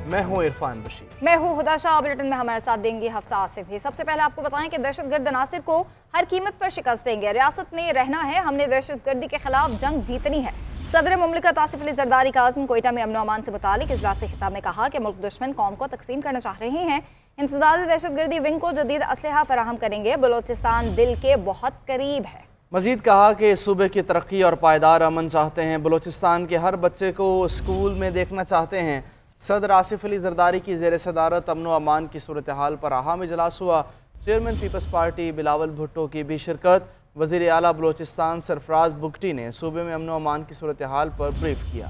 मैं हूँ इरफान बशीर। मैं हूँ हुदा शाह। बुलेटिन में हमारे साथ देंगी हफ्सा आसिफ भी। सबसे पहले आपको बताएं कि दहशतगर्द अनासिर को हर कीमत पर शिकस्त देंगे। रियासत में रहना है, हमने दहशतगर्दी के खिलाफ जंग जीतनी है। सदर मुमलिकत आसिफ अली जरदारी का आज़म कोयटा में अमन अमान से मुतालिक इजलास खिताब में कहा कि मुल्क दुश्मन कौम को तकसीम करना चाह रहे हैं। इंसदाद दहशतगर्दी विंग को जदीद असलहा फराहम करेंगे। बलोचिस्तान दिल के बहुत करीब है। मजीद कहा कि सूबे की तरक्की और पायदार अमन चाहते हैं। बलोचिस्तान के हर बच्चे को स्कूल में देखना चाहते हैं। सदर आसिफ अली जरदारी की ज़ेर सदारत अमन अमान की सूरत हाल पर अहम इजलास हुआ। Chairman Peoples Party Bilawal Bhutto की भी शिरकत। वज़ीर आला बलोचिस्तान सरफराज बुगटी ने सूबे में अमन अमान की सूरत हाल पर ब्रीफ किया।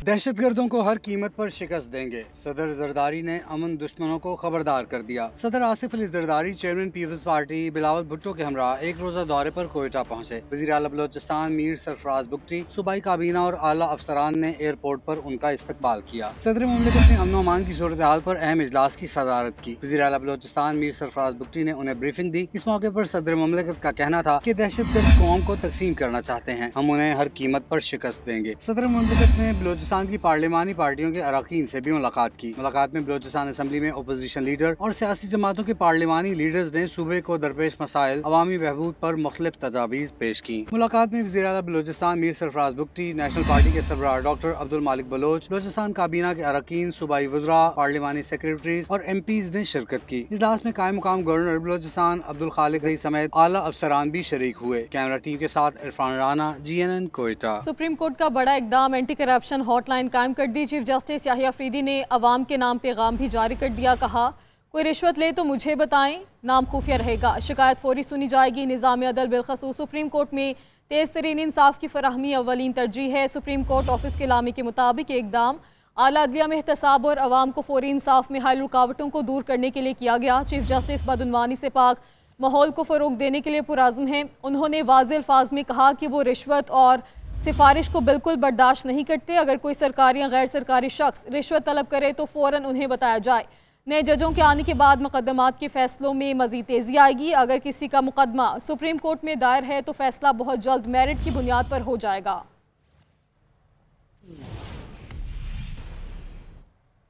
दहशतगर्दों को हर कीमत पर शिकस्त देंगे। सदर जरदारी ने अमन दुश्मनों को खबरदार कर दिया। सदर Asif Ali Zardari chairman Peoples Party Bilawal Bhutto के हमरा एक रोजा दौरे पर कोयटा पहुँचे। वज़ीर आला बलोचिस्तान मीर सरफराज बुगटी, सूबाई काबीना और आला अफसरान ने एयरपोर्ट पर उनका इस्तकबाल किया। सदर मुमलिकत ने अमन अमान की सूरत हाल पर अहम इजलास की सदारत की। वज़ीर आला बलोचिस्तान मीर सरफराज बुगटी ने उन्हें ब्रीफिंग दी। इस मौके पर सदर मुमलिकत का कहना था कि दहशतगर्द कौम को तकसीम करना चाहते हैं, हम उन्हें हर कीमत पर शिकस्त देंगे। सदर मुमलिकत ने बलोचिस्तान की पार्लिमानी पार्टियों के अरकान से भी मुलाकात की। मुलाकात में बलोचिस्तान असम्बली में अपोजिशन लीडर और सियासी जमातों के पार्लिमानी लीडर्स ने सूबे को दरपेश मसाइल, अवामी बहबूद पर मुख्तलिफ तजावीज़ पेश की। मुलाकात में वज़ीर आला बलोचिस्तान मीर सरफराज बुगटी, नेशनल पार्टी के सरबराह डॉक्टर अब्दुल मालिक बलोच, बलोचिस्तान काबीना के अरकान, सूबाई वज़रा, पार्लिमानी सेक्रेटरीज और MPs ने शिरकत की। इजलास में कायम मुकाम गवर्नर बलोचिस्तान अब्दुल खालिक रई समेत आला अफसरान भी शरीक हुए। कैमरा टीम के साथ Irfan Rana, GNN Quetta. Supreme court का बड़ा इकदाम, एंटी करप्शन हॉटलाइन कायम कर दी। चीफ जस्टिस याहिया अफरीदी ने अवाम के नाम पैगाम भी जारी कर दिया। कहा, कोई रिश्वत ले तो मुझे बताएं, नाम खुफिया रहेगा, शिकायत फौरी सुनी जाएगी। निज़ाम अदल बिलखसूस सुप्रीम कोर्ट में तेज़ तरीन इंसाफ की फराहमी अव्वलीन तरजीह है। सुप्रीम कोर्ट ऑफिस के लामी के मुताबिक इकदाम आला अदलिया में एहतसाब और अवाम को फौरी इंसाफ में हाल रुकावटों को दूर करने के लिए किया गया। चीफ जस्टिस बदउनवानी से पाक माहौल को फ़रोग देने के लिए पुराज़्म हैं। उन्होंने वाज़ेह अल्फाज में कहा कि वो रिश्वत और सिफारिश को बिल्कुल बर्दाश्त नहीं करते। अगर कोई सरकारी या गैर सरकारी शख्स रिश्वत तलब करे तो फ़ौरन उन्हें बताया जाए। नए जजों के आने के बाद मुकदमात के फैसलों में मज़ीद तेज़ी आएगी। अगर किसी का मुकदमा सुप्रीम कोर्ट में दायर है तो फैसला बहुत जल्द मेरिट की बुनियाद पर हो जाएगा।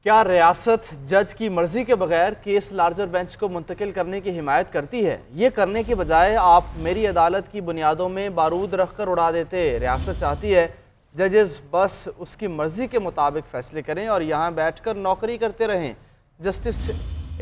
क्या रियासत जज की मर्जी के बगैर केस लार्जर बेंच को मुंतकिल करने की हिमायत करती है? ये करने के बजाय आप मेरी अदालत की बुनियादों में बारूद रखकर उड़ा देते। रियासत चाहती है जजेस बस उसकी मर्जी के मुताबिक फैसले करें और यहाँ बैठकर नौकरी करते रहें। जस्टिस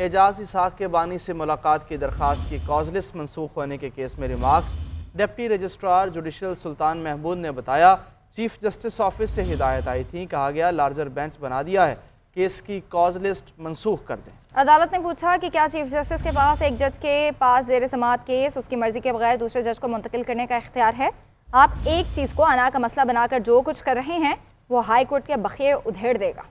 एजाज इसाक के बानी से मुलाकात की दरख्वास्त की कॉज लिस्ट मनसूख होने के केस में रिमार्क्स। डिप्टी रजिस्ट्रार जुडिशल सुल्तान महमूद ने बताया, चीफ जस्टिस ऑफिस से हिदायत आई थी, कहा गया लार्जर बेंच बना दिया है, केस की कॉज लिस्ट मनसूख कर दें। अदालत ने पूछा कि क्या चीफ जस्टिस के पास एक जज के पास ज़ेर समाअत केस उसकी मर्जी के बगैर दूसरे जज को मुंतकिल करने का इख्तियार है? आप एक चीज़ को अना का मसला बनाकर जो कुछ कर रहे हैं वो हाई कोर्ट के बखे उधेड़ देगा।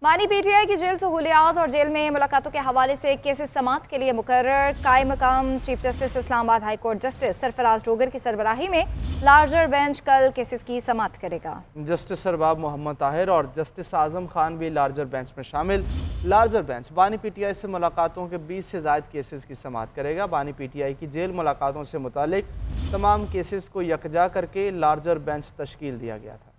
मानी PTI की जेल सहूलियात और जेल में मुलाकातों के हवाले से केसेस समाअत के लिए मुकर्रर। कायम मकाम chief justice Islamabad high court justice Sarfaraz Dogar की सरबराही में लार्जर बेंच कल केसेस की समाअत करेगा। जस्टिस सरबाब मोहम्मद ताहिर और जस्टिस आजम खान भी लार्जर बेंच में शामिल। लार्जर बेंच बानी PTI से मुलाकातों के 20 से ज़ायद केसेस की समाअत करेगा। बानी PTI की जेल मुलाकातों से मुतालिक तमाम केसेस को यकजा करके लार्जर बेंच तश्कील दिया गया था।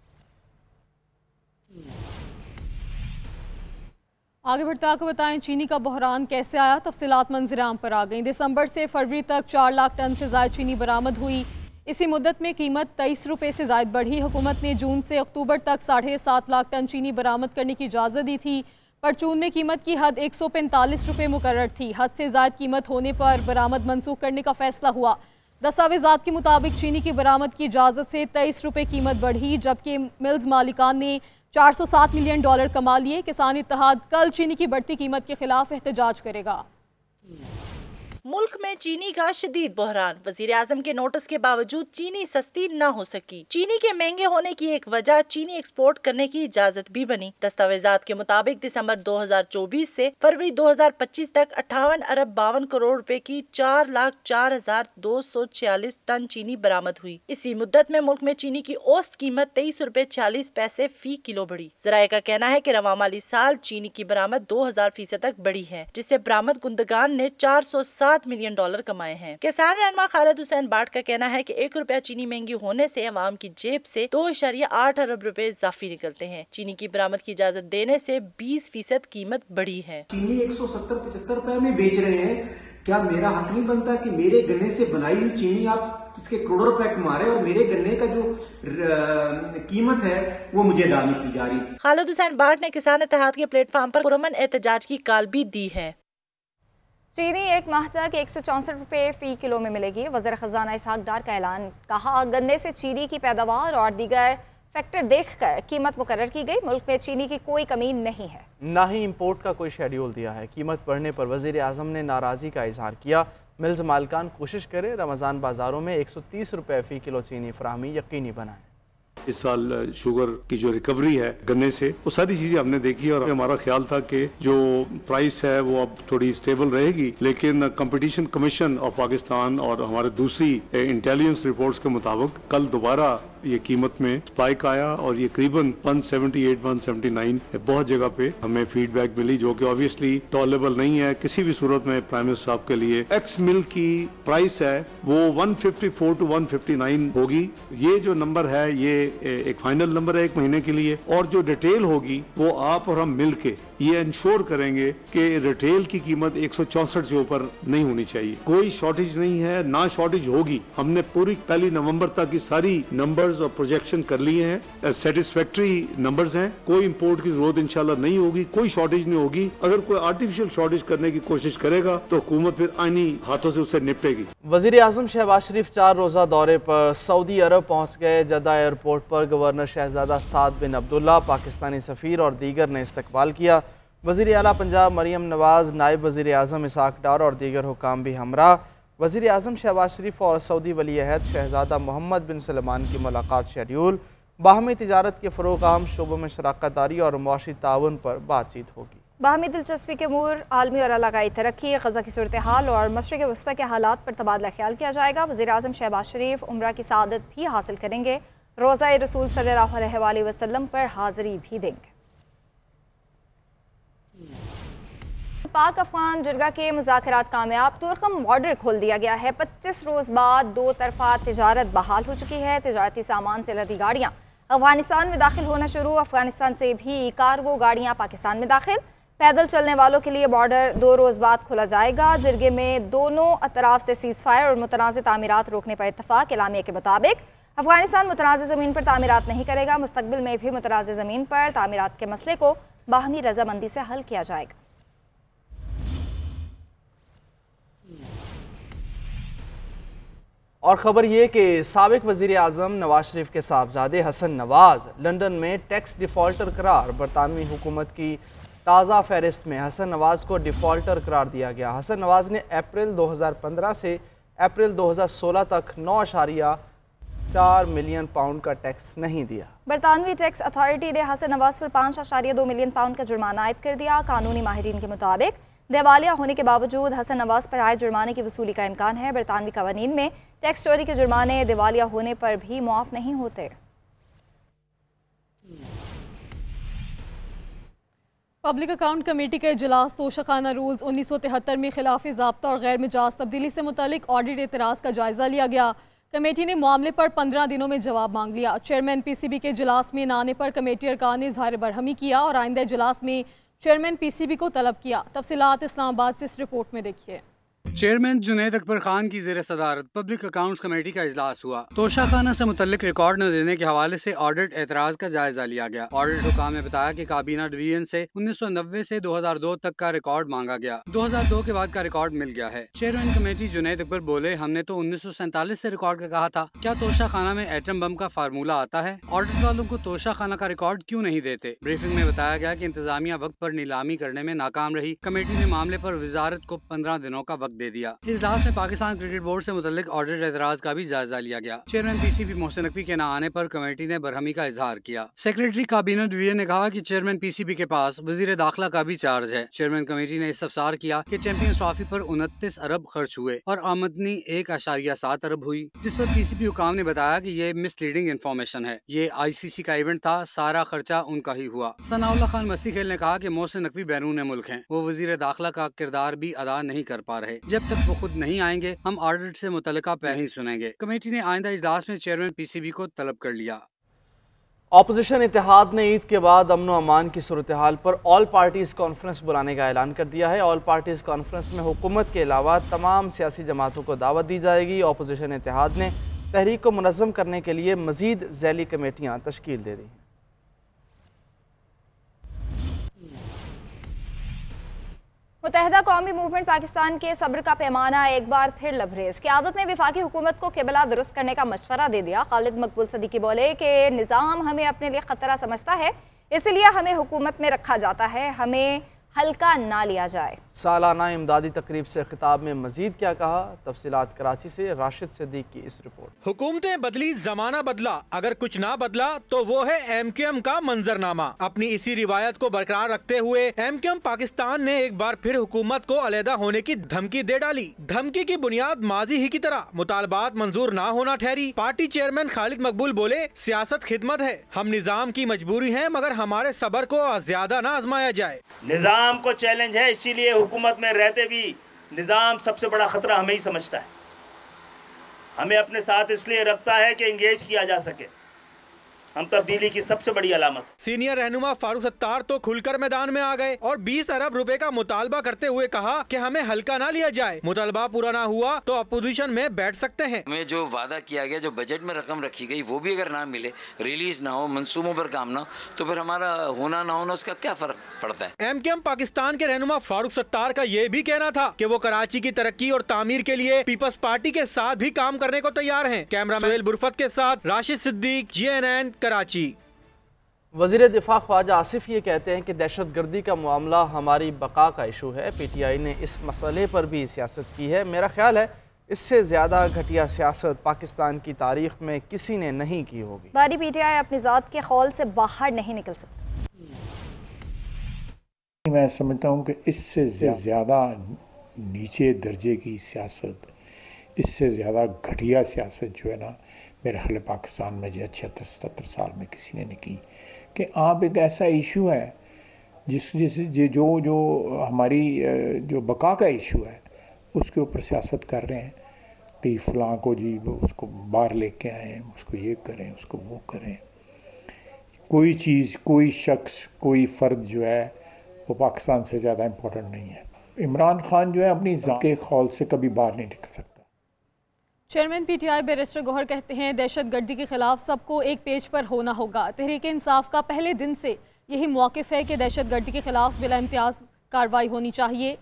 आगे बढ़ते आपको बताएं चीनी का बहरान कैसे आया, तफसीलात मंजराम पर आ गई। दिसंबर से फरवरी तक 4 लाख टन से ज़ायद चीनी बरामद हुई। इसी मुद्दत में कीमत 23 रुपये से ज़ायद बढ़ी। हुकूमत ने जून से अक्टूबर तक 7.5 लाख टन चीनी बरामद करने की इजाज़त दी थी। परचून में कीमत की हद 145 रुपये मुकर्रर थी। हद से ज़ायद कीमत होने पर बरामद मनसूख करने का फैसला हुआ। दस्तावेज़ात के मुताबिक चीनी की बरामद की इजाज़त से 23 रुपये कीमत बढ़ी, जबकि मिल्स मालिकान ने $407 मिलियन कमा लिए। किसान इत्तेहाद कल चीनी की बढ़ती कीमत के खिलाफ एहतजाज करेगा। मुल्क में चीनी का शदीद बहरान। वजीर आजम के नोटिस के बावजूद चीनी सस्ती न हो सकी। चीनी के महंगे होने की एक वजह चीनी एक्सपोर्ट करने की इजाजत भी बनी। दस्तावेजात के मुताबिक दिसंबर 2024 से फरवरी 2025 तक 58 अरब 52 करोड़ रुपए की 4,04,246 टन चीनी बरामद हुई। इसी मुद्दत में मुल्क में चीनी की औसत कीमत 23 रुपए 40 पैसे फी किलो बढ़ी। ज़राए का कहना है कि रवा माली साल चीनी की बरामद 2000% तक बढ़ी है, जिससे बरामद कुंदगान ने 407 $7 मिलियन कमाए हैं। किसान रहनुमा खालिद हुसैन बाट का कहना है कि 1 रुपया चीनी महंगी होने से अवाम की जेब से 2.8 अरब रुपए इजाफी निकलते हैं। चीनी की बरामद की इजाजत देने से 20% कीमत बढ़ी है। चीनी 170-75 रुपए में बेच रहे हैं, क्या मेरा हक नहीं बनता कि मेरे गन्ने से बनाई हुई चीनी आप इसके करोड़ों रुपए कमा रहे और मेरे गन्ने का जो कीमत है वो मुझे अदा नहीं की जा रही। खालिद हुसैन बाट ने किसान इत्तेहाद के प्लेटफॉर्म पर पुरअमन एहतजाज की कॉल भी दी है। चीनी एक माह तक 164 रुपए फी किलो में मिलेगी। वज़ीर ख़ज़ाना इसहाक डार का ऐलान। कहा, गन्ने से चीनी की पैदावार और दीगर फैक्टर देखकर कीमत मुकर्रर की गई। मुल्क में चीनी की कोई कमी नहीं है, ना ही इंपोर्ट का कोई शेड्यूल दिया है। कीमत बढ़ने पर वज़ीर आज़म ने नाराज़गी का इजहार किया। मिल्स मालिकान कोशिश करें रमज़ान बाज़ारों में 130 रुपए फ़ी किलो चीनी फराहमी यकीनी बनाएं। इस साल शुगर की जो रिकवरी है गन्ने से, वो सारी चीजें हमने देखी और हमारा ख्याल था कि जो प्राइस है वो अब थोड़ी स्टेबल रहेगी, लेकिन कंपटीशन कमीशन ऑफ पाकिस्तान और हमारे दूसरी इंटेलिजेंस रिपोर्ट्स के मुताबिक कल दोबारा ये कीमत में स्पाइक आया और ये करीबन 178-179 बहुत जगह पे हमें फीडबैक मिली, जो कि ऑब्वियसली टॉलरेबल नहीं है किसी भी सूरत में प्राइम मिनिस्टर साहब के लिए। एक्स मिल्क की प्राइस है वो 154 to 159 होगी। ये जो नंबर है ये एक फाइनल नंबर है 1 महीने के लिए, और जो डिटेल होगी वो आप और हम मिल के ये इंश्योर करेंगे कि रिटेल की कीमत 164 से ऊपर नहीं होनी चाहिए। कोई शॉर्टेज नहीं है, ना शॉर्टेज होगी। हमने पूरी 1 नवंबर तक की सारी नंबर्स और प्रोजेक्शन कर लिए हैं, सेटिस्फैक्ट्री नंबर्स हैं। कोई इंपोर्ट की जरूरत इंशाल्लाह नहीं होगी, कोई शॉर्टेज नहीं होगी। अगर कोई आर्टिफिशियल शॉर्टेज करने की कोशिश करेगा तो हुकूमत फिर आईनी हाथों से उससे निपटेगी। वज़ीर आज़म शहबाज शरीफ 4 रोज़ा दौरे पर सऊदी अरब पहुँच गए। जद्दा एयरपोर्ट पर गवर्नर शहजादा साद बिन अब्दुल्ला, पाकिस्तानी सफ़ीर और दीगर ने इस्तकबाल किया। वज़ीर आला पंजाब मरीम नवाज़, नायब वज़ीर आज़म इसहाक डार और दीगर हुकाम भी हमरा। वज़ीर आज़म शहबाज शरीफ और सऊदी वली अहद शहजादा मोहम्मद बिन सलमान की मुलाकात शेड्यूल। बाहमी तिजारत के फ़रोग़, आम शोबों में शराकत दारी और मुआशी ताउन पर बातचीत होगी। बाहमी दिलचस्पी के अमूर, आलमी और इलाकाई तरक्की, ग़ज़ा की सूरत हाल और मशरिक़ वस्ता के हालात पर तबादला ख्याल किया जाएगा। वज़ीर आज़म शहबाज शरीफ उम्रा की सआदत भी हासिल करेंगे। रोज़ा रसूल सल्लल्लाहु अलैहि वसल्लम पर हाज़िरी भी देंगे। पाक अफगान जरगा के मुज़ाकरात कामयाब। तुर्कम बॉर्डर खोल दिया गया है। 25 रोज़ बाद 2 तरफ़ा तिजारत बहाल हो चुकी है। तिजारती सामान से लदी गाड़ियाँ अफगानिस्तान में दाखिल होना शुरू। अफगानिस्तान से भी कार्गो गाड़ियाँ पाकिस्तान में दाखिल। पैदल चलने वालों के लिए बॉर्डर 2 रोज़ बाद खोला जाएगा। जरगे में दोनों अतराफ से सीज़ फायर और मुतनाज़ तामीरात रोकने पर इत्तफाक। एलामिया के मुताबिक अफगानिस्तान मुतनाज़ ज़मीन पर तामीरात नहीं करेगा। मुस्तकबिल में भी मुतनाज़ ज़मीन पर तामीरात के मसले को बाहमी रजामंदी से हल किया जाएगा। और ख़बर ये कि साबिक़ वज़ीर आज़म नवाज शरीफ के साहबजादे हसन नवाज़ लंदन में टैक्स डिफ़ॉल्टर करार। बरतानवी हुकूमत की ताज़ा फहरिस्त में हसन नवाज़ को डिफ़ॉल्टर करार दिया गया। हसन नवाज़ ने अप्रैल 2015 से अप्रैल 2016 तक 9.4 मिलियन पाउंड का टैक्स नहीं दिया। बरतानवी टैक्स अथॉरिटी ने हसन नवाज पर 5.2 मिलियन पाउंड का जुर्माना आयद कर दिया। कानूनी माहिरीन के मुताबिक दिवालिया होने के बावजूद हसन नवाज पर आए जुर्माने की वसूली का इम्कान है। बरतानवी कवानीन में टैक्स चोरी के जुर्माने दिवालिया होने पर भी मुआफ नहीं होते। पब्लिक अकाउंट कमेटी का इजलास तोशाखाना रूल्स 1973 में खिलाफी ज़ाब्ता और गैर मिजाज तब्दीली से मुतालिक ऑडिट एतराज़ का जायज़ा लिया गया। कमेटी ने मामले पर 15 दिनों में जवाब मांग लिया। चेयरमैन PCB के इजलास में न आने पर कमेटी अरकान ने इज़हार बरहमी किया और आइंदा इजलास में चेयरमैन PCB को तलब किया। तफसीलात इस्लामाबाद से इस रिपोर्ट में देखिए। चेयरमैन जुनैद अकबर खान की ज़ेर सदारत पब्लिक अकाउंट्स कमेटी का इजलास हुआ। तोशाखाना से मुतल्लिक रिकॉर्ड न देने के हवाले से ऑडिट एतराज़ का जायजा लिया गया। ऑडिट हुकाम ने बताया कि काबीना डिवीजन से 1990 से 2002 तक का रिकॉर्ड मांगा गया। 2002 के बाद का रिकॉर्ड मिल गया है। चेयरमैन कमेटी जुनैद अकबर बोले, हमने तो 1947 से रिकॉर्ड का कहा था, क्या तोशाखाना में एटम बम का फार्मूला आता है? ऑडिट वालों को तोशाखाना का रिकॉर्ड क्यों नहीं देते? ब्रीफिंग में बताया गया कि इंतजामिया वक्त पर नीलामी करने में नाकाम रही। कमेटी ने मामले पर वजारत को 15 दिनों का वक्त दे दिया। इजलास में पाकिस्तान क्रिकेट बोर्ड से मुतल्लिक ऑडिट एतराज का भी जायजा लिया गया। चेयरमैन PCB मोहसिन नकवी के न आने पर कमेटी ने बरहमी का इजहार किया। सेक्रेटरी काबीना डिवीजन ने कहा कि चेयरमैन PCB के पास वजीर दाखिला का भी चार्ज है। चेयरमैन कमेटी ने इस्तफसार किया कि चैंपियंस ट्रॉफी पर 29 अरब खर्च हुए और आमदनी 1.7 अरब हुई, जिस पर PCB हुकाम ने बताया कि ये मिसलीडिंग इन्फॉर्मेशन है। ये ICC का इवेंट था, सारा खर्चा उनका ही हुआ। सनाउल्लाह खान मस्ती खेल ने कहा कि मोहसिन नकवी बैरून मुल्क हैं, वो वजीर दाखिला का किरदार भी अदा नहीं कर पा रहे। जब तक वो खुद नहीं आएंगे हम ऑडिट से मुतल्लिका पहल नहीं सुनेंगे। कमेटी ने आइंदा इजलास में चेयरमैन PCB को तलब कर लिया। ऑपोजिशन इत्तेहाद ने ईद के बाद अमन व अमान की सूरत हाल पर ऑल पार्टीज़ कॉन्फ्रेंस बुलाने का ऐलान कर दिया है। ऑल पार्टीज़ कॉन्फ्रेंस में हुकूमत के अलावा तमाम सियासी जमातों को दावत दी जाएगी। ऑपोजिशन इत्तेहाद ने तहरीक को मुनज़्ज़म करने के लिए मज़ीद ज़ैली कमेटियाँ तश्कील दे दी हैं। मुत्तहिदा कौमी मूवमेंट पाकिस्तान के सब्र का पैमाना एक बार फिर लबरेज। क़यादत ने वफाकी हुकूमत को क़िबला दुरुस्त करने का मशवरा दे दिया। खालिद मकबूल सदीकी बोले कि निज़ाम हमें अपने लिए ख़तरा समझता है, इसलिए हमें हुकूमत में रखा जाता है, हमें हल्का ना लिया जाए। सालाना इमदादी तकरीब से खिताब में मजीद क्या कहा, तफसीलात कराची से राशिद सिद्दीक की इस रिपोर्ट। हुकूमतें बदली, जमाना बदला, अगर कुछ ना बदला तो वो है MQM का मंजरनामा। अपनी इसी रिवायत को बरकरार रखते हुए MQM पाकिस्तान ने एक बार फिर हुकूमत को अलहदा होने की धमकी दे डाली। धमकी की बुनियाद माजी ही की तरह मुतालबात मंजूर ना होना ठहरी। पार्टी चेयरमैन खालिद मकबूल बोले, सियासत खिदमत है, हम निजाम की मजबूरी है, मगर हमारे सब्र को ज्यादा ना आजमाया जाए। निजाम को चैलेंज है, इसीलिए हुकूमत में रहते भी निजाम सबसे बड़ा खतरा हमें ही समझता है, हमें अपने साथ इसलिए रखता है कि इंगेज किया जा सके। हम तब्दीली की सबसे बड़ी अलामत। सीनियर रहनुमा फारूक सत्तार तो खुलकर मैदान में आ गए और 20 अरब रुपए का मुतालबा करते हुए कहा कि हमें हल्का ना लिया जाए, मुतालबा पूरा ना हुआ तो अपोजिशन में बैठ सकते हैं। हमें जो वादा किया गया, जो बजट में रकम रखी गई, वो भी अगर ना मिले, रिलीज ना हो, मंसूबों पर काम ना, तो फिर हमारा होना ना होना उसका क्या फर्क पड़ता है। MQM पाकिस्तान के रहनुमा फारूक सत्तार का ये भी कहना था कि वो कराची की तरक्की और तामीर के लिए पीपल्स पार्टी के साथ भी काम करने को तैयार हैं। कैमरामैन सुहेल बुरफत के साथ राशिद सिद्दीक, GNN कराची। वज़ीर दिफा ख्वाजा आसिफ ये कहते हैं कि दहशतगर्दी का मामला हमारी बका का इशू है। PTI ने इस मसले पर भी सियासत की है। मेरा ख्याल है इससे ज़्यादा घटिया सियासत पाकिस्तान की तारीख में किसी ने नहीं की होगी। बारी PTI अपनी ज़ात के खौल से बाहर नहीं निकल सकती। मैं समझता हूँ कि इससे ज़्यादा नीचे दर्जे की सियासत, इससे ज़्यादा घटिया सियासत जो है ना, मेरे ख्याल पाकिस्तान में जो 76-77 साल में किसी ने नहीं की। कि आप एक ऐसा इशू है जो हमारी जो बका का इशू है उसके ऊपर सियासत कर रहे हैं कि फ़लाँ को जी उसको बाहर लेके आएँ, उसको ये करें, उसको वो करें। कोई चीज़, कोई शख्स, कोई फ़र्द जो है वो पाकिस्तान से ज़्यादा इम्पोर्टेंट नहीं है। इमरान खान जो है अपनी ज़ात के खौल से कभी बाहर नहीं निकल सकता। चेयरमैन PTI बैरिस्टर गौहर कहते हैं, दहशतगर्दी के खिलाफ सबको एक पेज पर होना होगा। तहरीक इंसाफ का पहले दिन से यही मौक़िफ़ है कि दहशतगर्दी के खिलाफ बिला इम्तियाज़ कार्रवाई होनी चाहिए।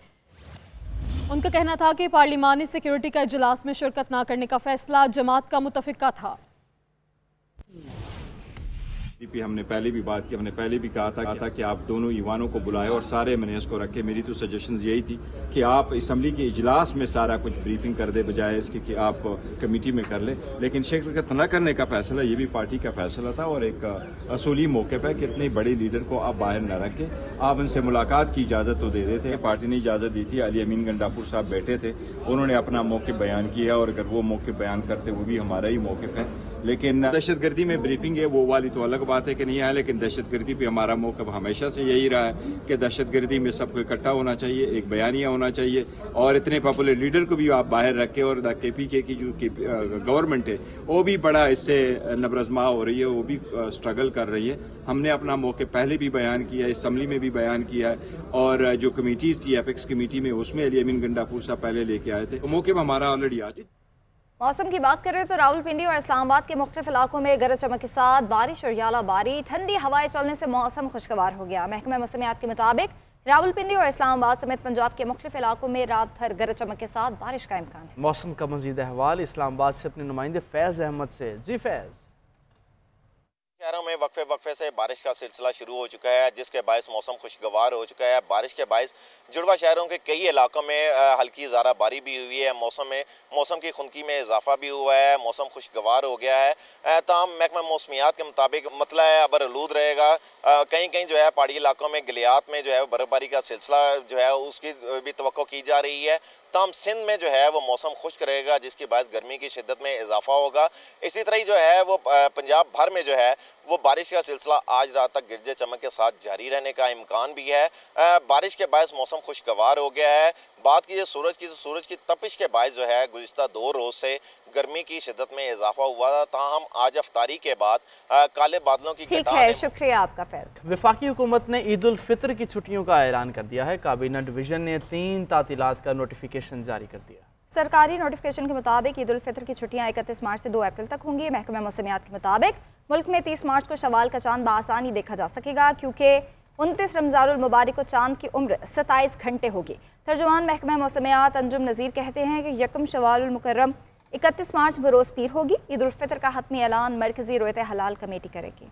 उनका कहना था कि पार्लिमानी सिक्योरिटी का इजलास में शिरकत ना करने का फैसला जमात का मुतफ़िक़ा था। हमने पहले भी बात की, हमने पहले भी कहा था कि आप दोनों ईवानों को बुलाएं और सारे मैनेज को रखें। मेरी तो सजेशंस यही थी कि आप असम्बली के इजलास में सारा कुछ ब्रीफिंग कर दे, बजाय इसके कि आप कमेटी में कर लें। लेकिन शिरकत न करने का फैसला ये भी पार्टी का फैसला था और एक असूली मौके पर कि इतने बड़े लीडर को आप बाहर न रखें। आप उनसे मुलाकात की इजाज़त तो दे रहे थे, पार्टी ने इजाज़त दी थी। अली अमीन गंडापुर साहब बैठे थे, उन्होंने अपना मौक़िफ़ बयान किया और अगर वो मौक़िफ़ बयान करते वो भी हमारा ही मौक़िफ़ है। लेकिन दहशतगर्दी में ब्रीफिंग है वो वाली तो अलग बात है कि नहीं है, लेकिन दहशतगर्दी पे हमारा मौक़िफ़ हमेशा से यही रहा है कि दहशतगर्दी में सबको इकट्ठा होना चाहिए, एक बयानिया होना चाहिए और इतने पॉपुलर लीडर को भी आप बाहर रखें। और KPK की जो गवर्नमेंट है वो भी बड़ा इससे नबरज़मा हो रही है, वो भी स्ट्रगल कर रही है। हमने अपना मौक़िफ़ पहले भी बयान किया है, असम्बली में भी बयान किया है और जो कमेटीज़ थी एपेक्स कमेटी में उसमें अली अमीन गंडापुर साहब पहले लेके आए थे। तो मौक़िफ़ हमारा ऑलरेडी आ चुका। मौसम की बात करें तो रावलपिंडी और इस्लामाबाद के मुख्तलिफ इलाकों में गरज चमक के साथ बारिश और यालाबारी, ठंडी हवाएं चलने से मौसम खुशगवार हो गया। महकमा मौसमियात के मुताबिक रावलपिंडी और इस्लामाबाद समेत पंजाब के मुख्तलिफ इलाकों में रात भर गरज चमक के साथ बारिश का इम्कान है। मौसम का मजीद अहवाल इस्लामाबाद से अपने नुमाइंदे फैज़ अहमद से। जी फैज़। शहरों में वक्फे से बारिश का सिलसिला शुरू हो चुका है, जिसके बायस मौसम खुशगवार हो चुका है। बारिश के बायस जुड़वा शहरों के कई इलाकों में हल्की ज़ाराबारी भी हुई है। मौसम की खुनकी में इजाफा भी हुआ है, मौसम खुशगवार हो गया है। ताहम महकमा मौसमियात के मुताबिक मतला है अबरआलूद रहेगा। कहीं कहीं जो है पहाड़ी इलाकों में गलियात में जो है बर्फबारी का सिलसिला जो है उसकी भी तवक्को की जा रही है। तमाम सिंध में जो है वो मौसम खुश्क रहेगा, जिसकी बायस गर्मी की शिद्दत में इजाफा होगा। इसी तरह ही जो है वो पंजाब भर में जो है वो बारिश का सिलसिला आज रात तक गिरजे चमक के साथ जारी रहने का इम्कान भी है। बारिश के बायस मौसम खुशगवार हो गया है। बात कीजिए सूरज की, तो सूरज की तपिश के बायस जो है गुज़िश्ता 2 रोज़ से गर्मी की शिद्दत में इजाफा हुआ था। ताहम आज अफ्तारी के बाद काले बादलों की ठीक है, शुक्रिया आपका फैज़। वफाकी हुकूमत ने ईद उल फितर की छुट्टियों का ऐलान कर दिया है। काबीना डिवीज़न ने 3 तातीलात का नोटिफिकेशन जारी कर दिया। सरकारी नोटिफिकेशन के मुताबिक ईद उल फितर की छुट्टियां 31 मार्च से 2 अप्रैल तक होंगी। महकमा मौसमियात के मुताबिक मुल्क में 30 मार्च को शवाल का चांद बासानी देखा जा सकेगा, क्योंकि 29 रमज़ानुल मुबारक को चांद की उम्र 27 घंटे होगी। तर्जुमान महकमा मौसमियात अंजुम नज़ीर कहते हैं कि यकम शवालुल मुकर्रम 31 मार्च बरोज़ पीर होगी। ईद उल फितर का हतमी ऐलान मरकज़ी रोयत हलाल कमेटी करेगी।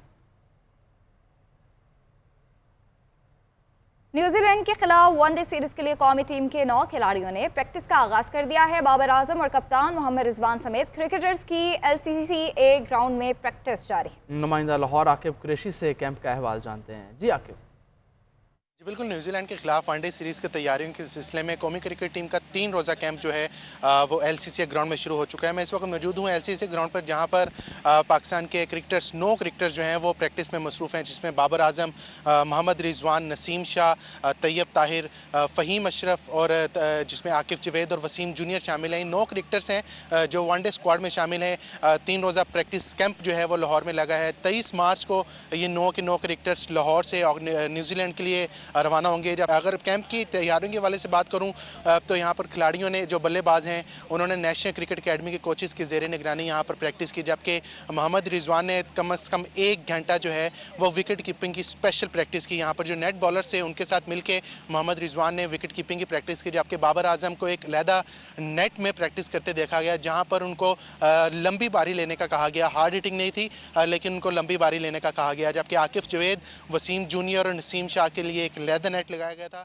न्यूजीलैंड के खिलाफ वनडे सीरीज के लिए कौमी टीम के 9 खिलाड़ियों ने प्रैक्टिस का आगाज कर दिया है। बाबर आजम और कप्तान मोहम्मद रिजवान समेत क्रिकेटर्स की LCCA ग्राउंड में प्रैक्टिस जारी। नुमाइंदा लाहौर आकिब कुरैशी से कैंप का अहवाल जानते हैं। जी आकिब। जी बिल्कुल, न्यूजीलैंड के खिलाफ वनडे सीरीज़ की तैयारियों के सिलसिले में कौमी क्रिकेट टीम का 3 रोज़ा कैंप जो है वो LCCA ग्राउंड में शुरू हो चुका है। मैं इस वक्त मौजूद हूँ LCCA ग्राउंड पर, जहाँ पर पाकिस्तान के क्रिकेटर्स 9 क्रिकेटर्स जो हैं वो प्रैक्टिस में मसरूफ़ हैं, जिसमें बाबर आजम, मोहम्मद रिजवान, नसीम शाह, तैयब ताहिर, फ़हीम अशरफ और जिसमें आकिब जवेद और वसीम जूनियर शामिल हैं। 9 क्रिकेटर्स हैं जो वनडे स्क्वाड में शामिल हैं। 3 रोज़ा प्रैक्टिस कैंप जो है वो लाहौर में लगा है। 23 मार्च को ये 9 के 9 क्रिकेटर्स लाहौर से न्यूजीलैंड के लिए रवाना होंगे। जब अगर कैंप की तैयारियों के हवाले से बात करूं तो यहाँ पर खिलाड़ियों ने, जो बल्लेबाज हैं, उन्होंने नेशनल क्रिकेट अकेडमी के कोचेस की ज़ेरे निगरानी यहाँ पर प्रैक्टिस की, जबकि मोहम्मद रिजवान ने कम से कम 1 घंटा जो है वो विकेट कीपिंग की स्पेशल प्रैक्टिस की। यहाँ पर जो नेट बॉलर थे उनके साथ मिलकर मोहम्मद रिजवान ने विकेट कीपिंग की प्रैक्टिस की, जबकि बाबर आजम को एक अलहदा नेट में प्रैक्टिस करते देखा गया, जहाँ पर उनको लंबी बारी लेने का कहा गया। हार्ड हिटिंग नहीं थी लेकिन उनको लंबी बारी लेने का कहा गया। जबकि आकिब जवेद, वसीम जूनियर और नसीम शाह के लिए एक लेदर नेट लगाया गया था।